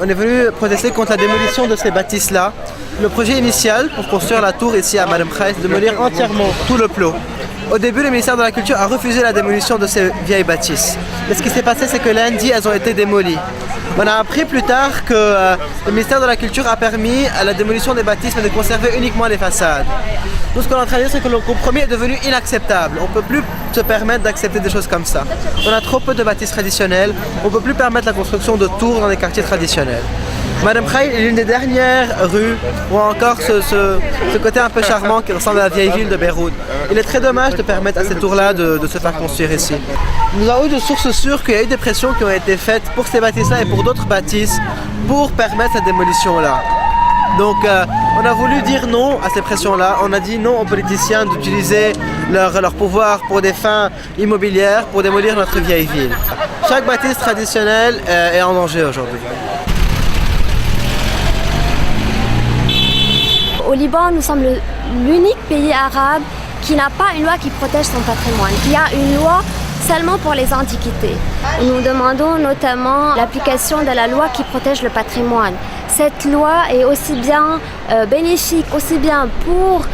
On est venu protester contre la démolition de ces bâtisses-là. Le projet initial pour construire la tour ici à Madame Khaïs, de démolir entièrement tout le plot. Au début, le ministère de la Culture a refusé la démolition de ces vieilles bâtisses. Mais ce qui s'est passé, c'est que lundi, elles ont été démolies. On a appris plus tard que le ministère de la Culture a permis à la démolition des bâtisses, mais de conserver uniquement les façades. Nous, ce qu'on est en train de dire, c'est que le compromis est devenu inacceptable. On ne peut plus se permettre d'accepter des choses comme ça. On a trop peu de bâtisses traditionnelles. On ne peut plus permettre la construction de tours dans les quartiers traditionnels. Madame Khaïs est l'une des dernières rues où encore ce côté un peu charmant qui ressemble à la vieille ville de Beyrouth. Il est très dommage de permettre à ces tours-là de se faire construire ici. Nous avons eu de sources sûres qu'il y a eu des pressions qui ont été faites pour ces bâtisses-là et pour d'autres bâtisses pour permettre cette démolition-là. Donc on a voulu dire non à ces pressions-là. On a dit non aux politiciens d'utiliser leur pouvoir pour des fins immobilières, pour démolir notre vieille ville. Chaque bâtisse traditionnelle est en danger aujourd'hui. Au Liban, nous sommes l'unique pays arabe qui n'a pas une loi qui protège son patrimoine, qui a une loi seulement pour les antiquités. Nous demandons notamment l'application de la loi qui protège le patrimoine. Cette loi est aussi bien bénéfique, aussi bien pour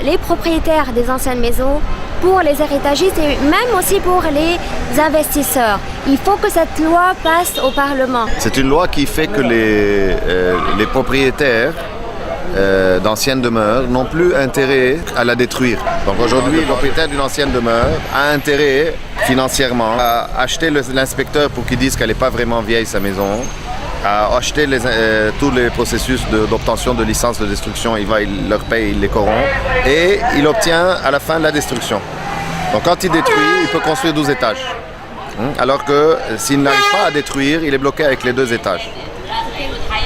les propriétaires des anciennes maisons, pour les héritagistes et même aussi pour les investisseurs. Il faut que cette loi passe au Parlement. C'est une loi qui fait que les propriétaires d'anciennes demeures n'ont plus intérêt à la détruire. Donc aujourd'hui, le propriétaire d'une ancienne demeure a intérêt financièrement à acheter l'inspecteur pour qu'il dise qu'elle n'est pas vraiment vieille sa maison, à acheter tous les processus d'obtention de licence de destruction, il leur paye, il les corrompt et il obtient à la fin la destruction. Donc quand il détruit, il peut construire 12 étages. Alors que s'il n'arrive pas à détruire, il est bloqué avec les 2 étages.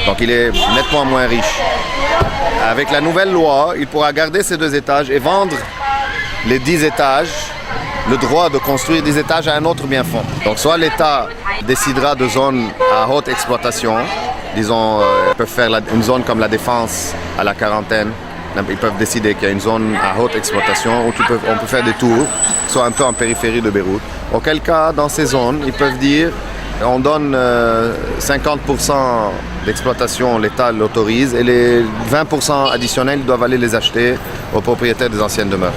Donc il est nettement moins riche. Avec la nouvelle loi, il pourra garder ces 2 étages et vendre les 10 étages, le droit de construire 10 étages à un autre bien-fond. Donc soit l'État décidera de zones à haute exploitation, disons, ils peuvent faire une zone comme la Défense à la Quarantaine, ils peuvent décider qu'il y a une zone à haute exploitation où on peut faire des tours, soit un peu en périphérie de Beyrouth. Auquel cas, dans ces zones, ils peuvent dire on donne 50% d'exploitation, l'État l'autorise, et les 20% additionnels ils doivent aller les acheter aux propriétaires des anciennes demeures.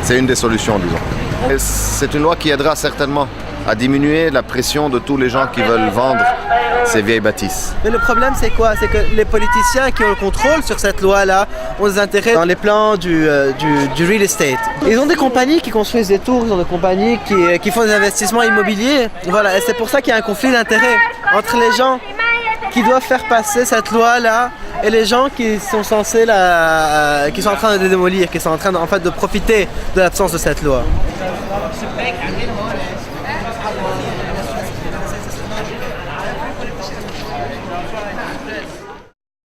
C'est une des solutions, disons. C'est une loi qui aidera certainement à diminuer la pression de tous les gens qui veulent vendre ces vieilles bâtisses. Mais le problème c'est quoi? C'est que les politiciens qui ont le contrôle sur cette loi-là ont des intérêts dans les plans du real estate. Ils ont des compagnies qui construisent des tours, ils ont des compagnies qui font des investissements immobiliers. Voilà, et c'est pour ça qu'il y a un conflit d'intérêts entre les gens qui doivent faire passer cette loi-là et les gens qui sont censés qui sont en train de démolir, qui sont en train en fait de profiter de l'absence de cette loi.